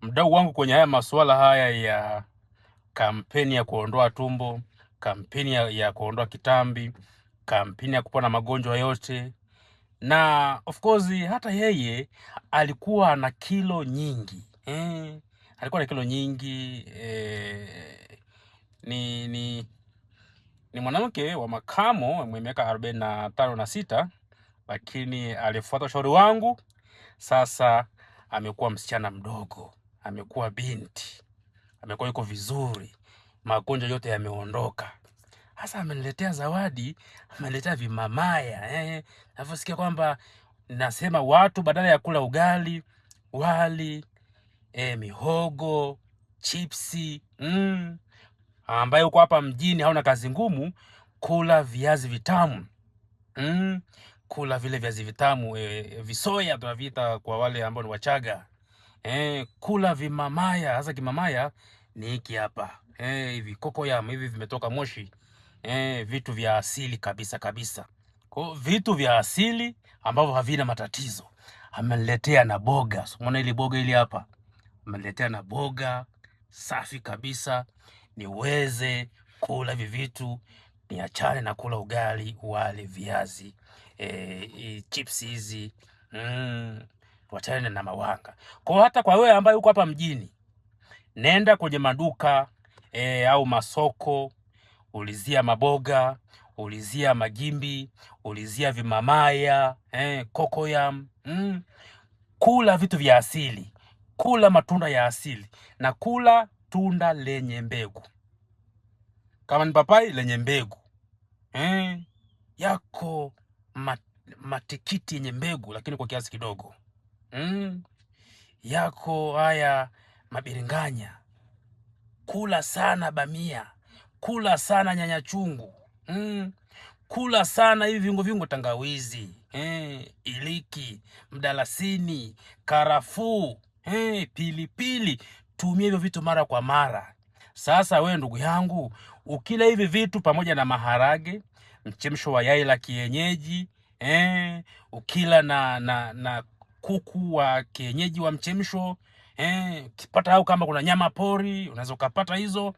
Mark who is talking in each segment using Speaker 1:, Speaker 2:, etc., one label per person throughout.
Speaker 1: mdau wangu kwenye haya masuala haya ya kampeni ya kuondoa tumbo, kampeni ya kuondoa kitambi, kampeni ya kupona magonjwa yote. Na of course hata yeye alikuwa na kilo nyingi alikuwa na kilo nyingi ni mwanamke wa makamo mwenye miaka 45 na 6, lakini alifuata ushauri wangu. Sasa amekuwa msichana mdogo, amekuwa binti, amekuwa yuko vizuri, magonjwa yote yameondoka. Sasa ameniletea zawadi, ameniletea vimamaya Navyosikia kwamba nasema watu badala ya kula ugali, wali, mihogo, chipsi, ambaye uko hapa mjini hauna kazi ngumu, kula viazi vitamu. Kula vile viazi vitamu, visoya tunaviita kwa wale ambao ni Wachaga. Kula vimamaya. Sasa kimamaya ni hiki hapa. Hivi cocoyam hivi vimetoka Moshi. Vitu vya asili kabisa kabisa. Kwa vitu vya asili ambavyo havina matatizo. Ameniletea na boga. Umeona ile boga ile hapa? Ameniletea na boga safi kabisa niweze kula hivi vitu, niachane na kula ugali, wali, viazi, chips hizi, wachane na mawanga. Kwa hata kwa wewe ambaye uko hapa mjini, nenda kwenye maduka au masoko, ulizia maboga, ulizia magimbi, ulizia vimamaya, cocoyam, kula vitu vya asili, kula matunda ya asili na kula tunda lenye mbegu. Kama ni papai lenye mbegu, yako matikiti yenye mbegu lakini kwa kiasi kidogo, yako haya mabiringanya, kula sana bamia, kula sana nyanya chungu, kula sana hivi viungo tangawizi, iliki, mdalasini, karafuu, pilipili. Tumia hivyo vitu mara kwa mara. Sasa wewe ndugu yangu, ukila hivi vitu pamoja na maharage, mchemsho wa yai la kienyeji, ukila na kuku wa kienyeji wa mchemsho, ukipata au kama kuna nyama pori, unaweza ukapata hizo,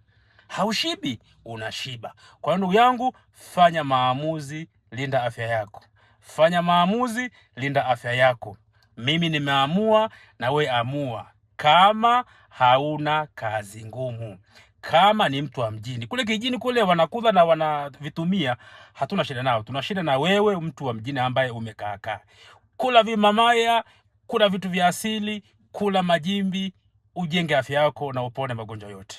Speaker 1: haushibi, unashiba. Kwa ndugu yangu, fanya maamuzi, linda afya yako. Fanya maamuzi, linda afya yako. Mimi nimeamua, na we amua. Kama hauna kazi ngumu, kama ni mtu wa mjini, kule kijini kule wanakuza na wanavitumia, hatuna shida nao. Tuna shida na wewe mtu wa mjini ambaye umekaa. Kula vimamaya, kula vitu vya asili, kula majimbi, ujenge afya yako na upone magonjwa yote.